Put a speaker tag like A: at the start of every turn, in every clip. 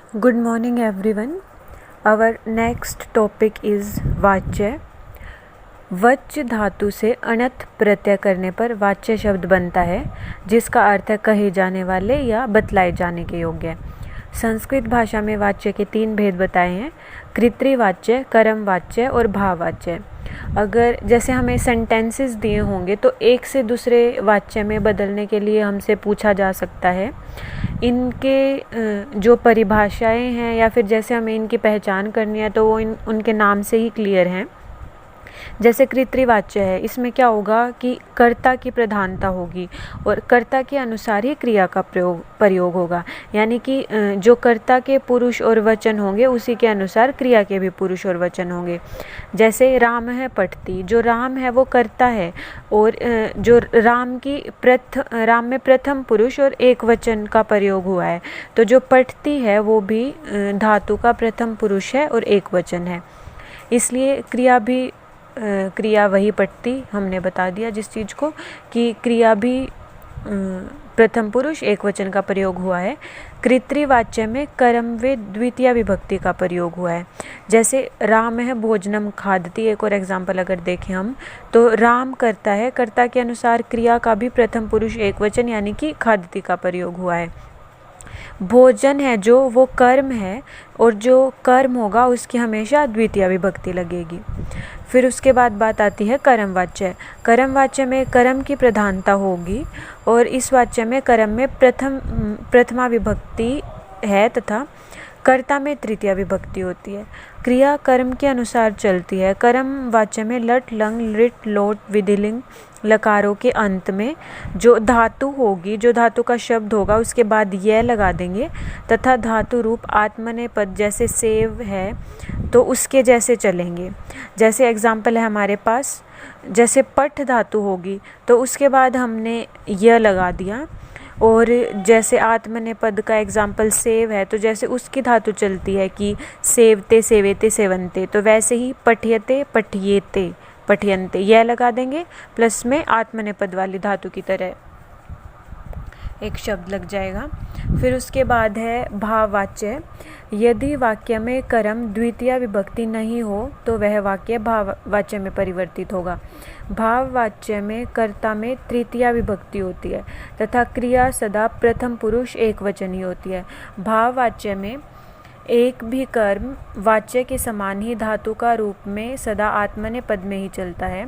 A: Good morning everyone. Our next topic is वाच्य. वच्य धातु से अणत प्रत्यय करने पर वाच्य शब्द बनता है जिसका अर्थ है कहे जाने वाले या बतलाए जाने के योग्य। संस्कृत भाषा में वाच्य के 3 भेद बताए हैं: कृत्रिवाच्य, कर्मवाच्य और भाववाच्य। अगर जैसे हमें सेंटेंसेस दिए होंगे तो एक से दूसरे वाच्य में बदलने के लिए हमसे पूछा जा सकता है। इनके जो परिभाषाएं हैं या फिर जैसे हमें इनकी पहचान करनी है तो वो उनके नाम से ही क्लियर हैं। जैसे कृत्रिवाच्य है, इसमें क्या होगा कि कर्ता की प्रधानता होगी और कर्ता के अनुसार ही क्रिया का प्रयोग होगा, यानी कि जो कर्ता के पुरुष और वचन होंगे उसी के अनुसार क्रिया के भी पुरुष और वचन होंगे। जैसे राम है पठती, जो राम है वो कर्ता है और जो राम में प्रथम पुरुष और एक वचन का प्रयोग हुआ है, तो जो पठती है वो भी धातु का प्रथम पुरुष है और एक वचन है। इसलिए क्रिया वही पठती हमने बता दिया जिस चीज़ को कि क्रिया भी प्रथम पुरुष एक वचन का प्रयोग हुआ है। कृत्रिवाच्य में कर्म व द्वितीय विभक्ति का प्रयोग हुआ है। जैसे राम है भोजनम खादती, एक और एग्जाम्पल अगर देखें हम तो राम करता है, कर्ता के अनुसार क्रिया का भी प्रथम पुरुष एक वचन यानी कि खादती का प्रयोग हुआ है। भोजन है जो वो कर्म है और जो कर्म होगा उसकी हमेशा द्वितीय विभक्ति लगेगी। फिर उसके बाद बात आती है कर्मवाच्य। कर्मवाच्य में कर्म की प्रधानता होगी और इस वाच्य में कर्म में प्रथमा विभक्ति है तथा कर्ता में तृतीय विभक्ति होती है। क्रिया कर्म के अनुसार चलती है। कर्म वाच्य में लट, लंग, लिट, लोट, विधिलिंग लकारों के अंत में जो धातु होगी, जो धातु का शब्द होगा उसके बाद यह लगा देंगे तथा धातु रूप आत्मनेपद पद जैसे सेव है तो उसके जैसे चलेंगे। जैसे एग्जाम्पल है हमारे पास, जैसे पठ धातु होगी तो उसके बाद हमने यह लगा दिया, और जैसे आत्मनेपद का एग्जाम्पल सेव है तो जैसे उसकी धातु चलती है कि सेवते, सेवेते, सेवन्ते, तो वैसे ही पठ्यते, पठियेते, पठयन्ते यह लगा देंगे प्लस में आत्मनेपद वाली धातु की तरह एक शब्द लग जाएगा। फिर उसके बाद है भाववाच्य। यदि वाक्य में कर्म द्वितीय विभक्ति नहीं हो तो वह वाक्य भाववाच्य में परिवर्तित होगा। भाववाच्य में कर्ता में तृतीय विभक्ति होती है तथा क्रिया सदा प्रथम पुरुष एक वचन ही होती है। भाववाच्य में एक भी कर्म वाच्य के समान ही धातु का रूप में सदा आत्मनेपद में ही चलता है।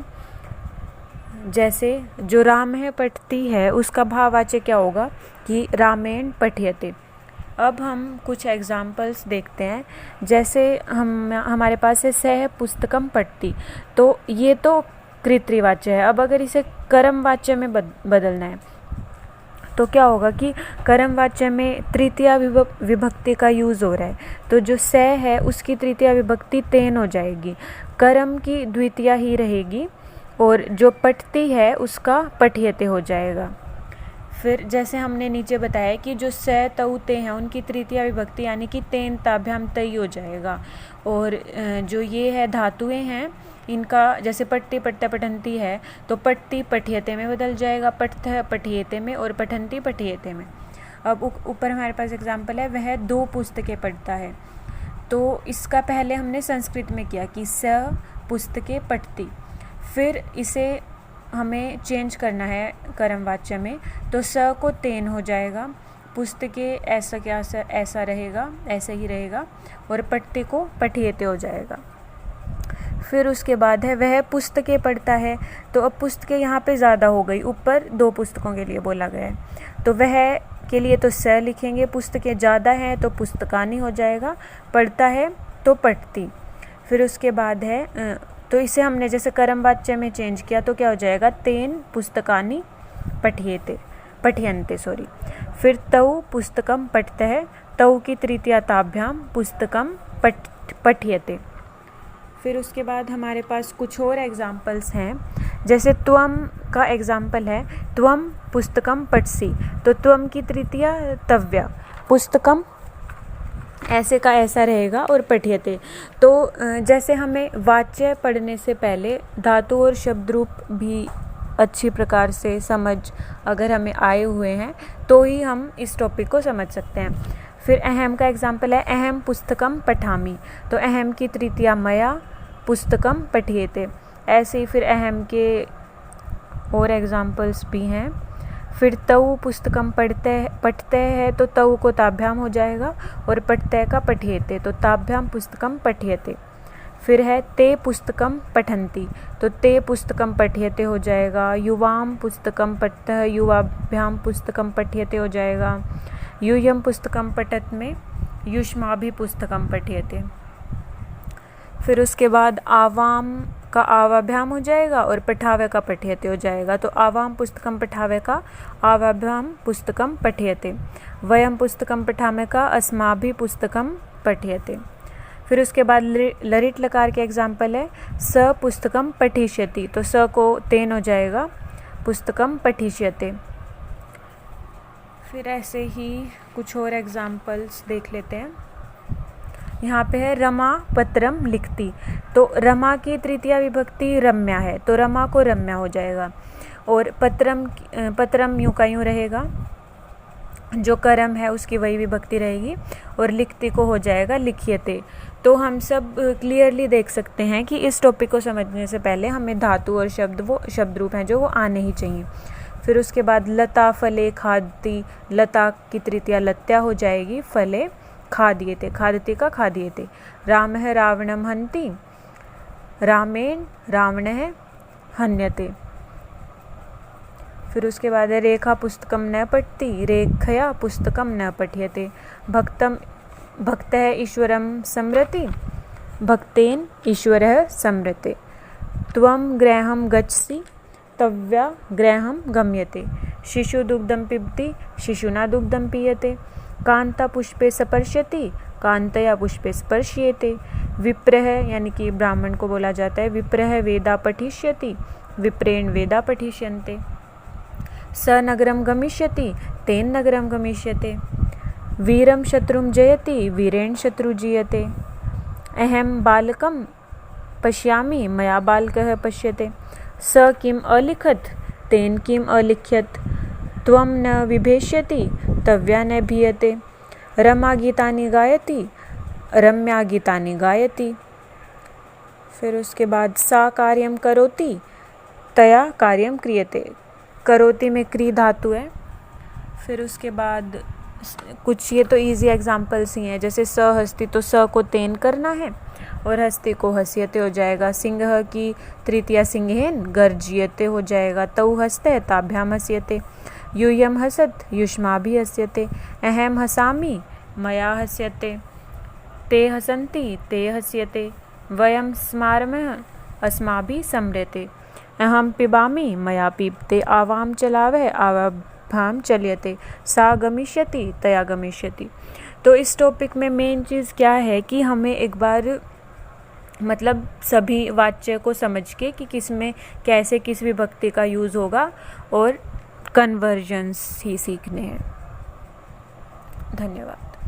A: जैसे जो राम है पठती है उसका भाववाच्य क्या होगा कि रामेण पठ्यते। अब हम कुछ एग्जाम्पल्स देखते हैं। जैसे हमारे पास है सह पुस्तकम पठती, तो ये तो कृत्रिवाच्य है। अब अगर इसे कर्मवाच्य में बदलना है तो क्या होगा कि कर्मवाच्य में तृतीय विभक्ति का यूज़ हो रहा है, तो जो स है उसकी तृतीय विभक्ति तेन हो जाएगी, कर्म की द्वितीय ही रहेगी और जो पठती है उसका पठ्यते हो जाएगा। फिर जैसे हमने नीचे बताया कि जो स तऊ ते हैं उनकी तृतीय विभक्ति यानी कि तेन ताभ्याम तई हो जाएगा, और जो ये है धातुएं हैं इनका जैसे पट्टी, पट्टा, पठंती है तो पट्टी पठ्यते में बदल जाएगा, पठ्थ पठियते में और पठंती पठियते में। अब ऊपर हमारे पास एग्जाम्पल है वह 2 पुस्तकें पढ़ता है, तो इसका पहले हमने संस्कृत में किया कि स पुस्तकें पठती, फिर इसे हमें चेंज करना है कर्मवाच्य में, तो स को तेन हो जाएगा, पुस्तकें ऐसा रहेगा, ऐसे ही रहेगा, और पट्टी को पठियते हो जाएगा। फिर उसके बाद है वह पुस्तकें पढ़ता है, तो अब पुस्तकें यहाँ पे ज़्यादा हो गई, ऊपर 2 पुस्तकों के लिए बोला गया है तो वह के लिए तो स लिखेंगे, पुस्तकें ज़्यादा हैं तो पुस्तकानी हो जाएगा, पढ़ता है तो पठती। फिर उसके बाद है तो इसे हमने जैसे कर्मवाच्य में चेंज किया तो क्या हो जाएगा तेन पुस्तकानी पठ्यन्ते। फिर तऊ पुस्तकम पठ्यते, तऊ की तृतीया ताभ्याम पुस्तकम पठ्यते। फिर उसके बाद हमारे पास कुछ और एग्जाम्पल्स हैं। जैसे त्वम का एग्जाम्पल है त्वम पुस्तकम पठसी, तो त्वम की तृतीया तव्या, पुस्तकम ऐसे का ऐसा रहेगा और पठ्यते। तो जैसे हमें वाच्य पढ़ने से पहले धातु और शब्द रूप भी अच्छी प्रकार से समझ अगर हमें आए हुए हैं तो ही हम इस टॉपिक को समझ सकते हैं। फिर अहम का एग्जाम्पल है अहम पुस्तकम पठामि, तो अहम की तृतीया मया पुस्तकम पठ्येते। ऐसे ही फिर अहम के और एग्जाम्पल्स भी हैं। फिर तऊ पुस्तकम पठते हैं तो तऊ को ताभ्याम हो जाएगा, और पठते का पठ्येते, तो ताभ्याम पुस्तकम पठ्येते। फिर है ते पुस्तकम पठन्ति, तो ते पुस्तकम पठ्यते हो जाएगा। युवाम पुस्तकम पठतः, युवाभ्याम पुस्तकम पठ्यते हो जाएगा। यूयम पुस्तकम पठत में युष्माभि पुस्तकम पठ्यते। फिर उसके बाद आवाम का आवाभ्याम हो जाएगा और पठावे का पठ्यते हो जाएगा, तो आवाम पुस्तकम पठावे का आवाभ्याम पुस्तकम पठ्यते। वयम पुस्तकम पठामे का अस्माभि पुस्तकम पठ्यते। फिर उसके बाद लरिट लकार के एग्जाम्पल है स पुस्तकम पठिष्यति, तो स को तेन हो जाएगा, पुस्तकम पठिष्यते। फिर ऐसे ही कुछ और एग्जाम्पल्स देख लेते हैं। यहाँ पे है रमा पत्रम लिखती, तो रमा की तृतीया विभक्ति रम्या है, तो रमा को रम्या हो जाएगा। और पत्रम यूँ का यूँ रहेगा, जो करम है उसकी वही विभक्ति रहेगी, और लिखती को हो जाएगा लिखियते। तो हम सब क्लियरली देख सकते हैं कि इस टॉपिक को समझने से पहले हमें धातु और शब्द रूप हैं जो वो आने ही चाहिए। फिर उसके बाद लता फले खादती, लता की तृतीया लत्या हो जाएगी, फले खादियते, खादती का खादियते। राम है रावणम हन्ति, रामेण रावण है हन्यते। फिर उसके बाद है रेखा पुस्तकम न पठति, रेखया पुस्तकम न पठ्यते। भक्तः ईश्वरं स्मरति, भक्तेन ईश्वरः स्मरते। त्वं गृहं गच्छसि, तव्या गृहं गम्यते। शिशु दुग्धं पिबति, शिशुना दुग्धं पीयते। कांता पुष्पे स्पर्शति, कांतया पुष्पे स्पर्श्येते। विप्रः यानी कि ब्राह्मण को बोला जाता है, विप्रः वेदा पठिष्यति, विप्रेण वेदा पठिष्यन्ते। स नगरं गमिष्यति, तेन नगरं गमिष्यते। वीरं शत्रुं जयति, वीरेण शत्रु जीयते। अहं बालकं पश्यामि, मया बालकः पश्यते। स किम् अलिखत्, तेन किम् अलिख्यत्। त्वं न विभेष्यति, तव्या न भीयते। रमा गीतानि गायति, रम्या गीतानि गायति। फिर उसके बाद सा कार्यं करोति, तया कार्यं क्रियते। करोति में क्री धातु है। फिर उसके बाद कुछ ये तो इजी एग्जाम्पल्स ही हैं, जैसे स हस्ती, तो स को तेन करना है और हस्ती को हस्यते हो जाएगा। सिंह की तृतीया सिंहेन गर्जियते हो जाएगा। तौ हस्ते ताभ्याम हस्यते। यूयम हसत, युष्माभि हस्यते। अहम हसामि, मया हस्यते। ते हसन्ति, ते हस्यते। वयम स्मारमः, अस्माभि स्मर्यते। अहम पिबामि, मया पीबते। आवाम चलावः, आवाभ्याम चल्यते। सा गमिष्यति, तया गमिष्यति। तो इस टॉपिक में मेन चीज़ क्या है कि हमें एक बार मतलब सभी वाच्य को समझ के कि किस में कैसे किस विभक्ति का यूज़ होगा और कन्वर्जन्स ही सीखने हैं। धन्यवाद।